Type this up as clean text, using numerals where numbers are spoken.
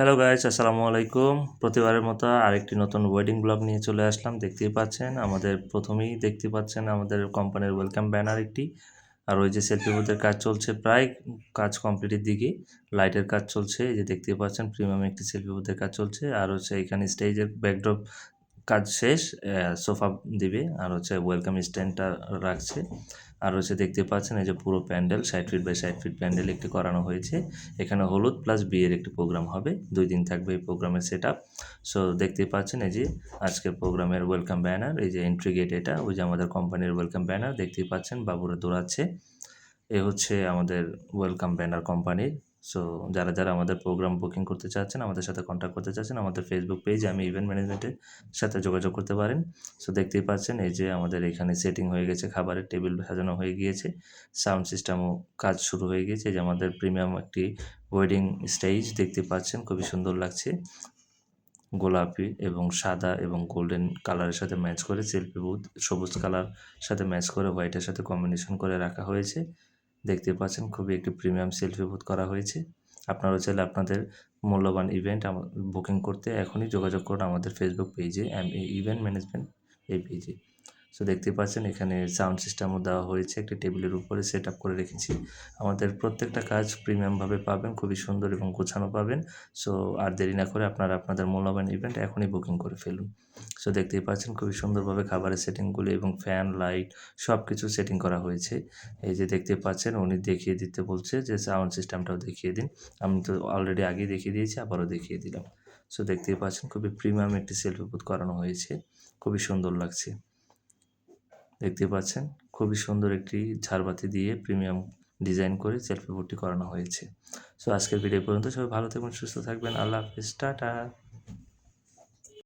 Hello guys, আসসালামু আলাইকুম। প্রতিবারের মতো আরেকটি নতুন ওয়েডিং ব্লগ নিয়ে চলে আসলাম। দেখতেই পাচ্ছেন প্রথমেই দেখতে পাচ্ছেন আমাদের কোম্পানির ওয়েলকাম ব্যানার একটি। আর ওই যে সেলফি বুথের কাজ চলছে, প্রায় কাজ কমপ্লিটের দিকে। লাইটের কাজ চলছে, এই যে দেখতেই পাচ্ছেন প্রিমিয়াম একটি সেলফি বুথের কাজ চলছে। আর হচ্ছে এখানে স্টেজের ব্যাকড্রপ কাজ শেষ, সোফা দিবে। আর হচ্ছে ওয়েলকাম স্ট্যান্ডটা রাখছে। আর হচ্ছে দেখতে পাচ্ছেন এই যে পুরো pandal 60 feet by 60 feet pandal একটি করানো হয়েছে। এখানে হলুদ প্লাস বিয়ের একটি প্রোগ্রাম হবে, 2 দিন থাকবে এই প্রোগ্রামের সেট আপ। সো দেখতেই পাচ্ছেন এই যে আজকের প্রোগ্রামের ওয়েলকাম ব্যানার, এই যে এন্ট্রি গেট, এটা ওই যে আমাদের কোম্পানির ওয়েলকাম ব্যানার দেখতেই পাচ্ছেন, বাবুরা দৌড়াচ্ছে। এ হচ্ছে আমাদের ওয়েলকাম ব্যানার কোম্পানির। সো যারা আমাদের প্রোগ্রাম বুকিং করতে চাচ্ছেন, আমাদের সাথে কন্ট্যাক্ট করতে চাচ্ছেন, আমাদের ফেসবুক পেজ আমি ইভেন্ট ম্যানেজমেন্টের সাথে যোগাযোগ করতে পারেন। সো দেখতেই পাচ্ছেন এই যে আমাদের এখানে সেটিং হয়ে গেছে, খাবারের টেবিল সাজানো হয়ে গিয়েছে, সাউন্ড সিস্টেমও কাজ শুরু হয়ে গিয়েছে। এই যে আমাদের প্রিমিয়াম একটি ওয়েডিং স্টেজ দেখতে পাচ্ছেন, খুবই সুন্দর লাগছে। গোলাপি এবং সাদা এবং গোল্ডেন কালারের সাথে ম্যাচ করে সেলফি বুথ সবুজ কালার সাথে ম্যাচ করে হোয়াইটের সাথে কম্বিনেশন করে রাখা হয়েছে। দেখতে পাচ্ছেন খুবই একটি প্রিমিয়াম সেলফি বুথ করা হয়েছে। আপনারাও চাইলে আপনাদের মূল্যবান ইভেন্ট বুকিং করতে এখনই যোগাযোগ করুন আমাদের ফেসবুক পেজে ইভেন্ট ম্যানেজমেন্ট এই পেজে। সো দেখতেই পাচ্ছেন এখানে সাউন্ড সিস্টেমও দেওয়া হয়েছে, একটি টেবিলের উপরে সেট আপ করে রেখেছি। আমাদের প্রত্যেকটা কাজ প্রিমিয়ামভাবে পাবেন, খুবই সুন্দর এবং গোছানো পাবেন। সো আর দেরি না করে আপনারা আপনাদের মূল্যবান ইভেন্ট এখনই বুকিং করে ফেলুন। সো দেখতেই পাচ্ছেন খুবই সুন্দরভাবে খাবারের সেটিংগুলি এবং ফ্যান লাইট সব কিছু সেটিং করা হয়েছে। এই যে দেখতে পাচ্ছেন উনি দেখিয়ে দিতে বলছে যে সাউন্ড সিস্টেমটাও দেখিয়ে দিন। আমি তো অলরেডি আগেই দেখিয়ে দিয়েছি, আবারও দেখিয়ে দিলাম। সো দেখতেই পাচ্ছেন খুবই প্রিমিয়াম একটি সেলফি বুথ করানো হয়েছে, খুবই সুন্দর লাগছে। দেখতে পাচ্ছেন খুবই সুন্দর একটি ঝাড়বাতি দিয়ে প্রিমিয়াম ডিজাইন করে সেলফি বুথটি করানো হয়েছে। সো আজকের ভিডিও পর্যন্ত, সবাই ভালো থাকবেন, সুস্থ থাকবেন, আল্লাহ হাফিজ, টাটা।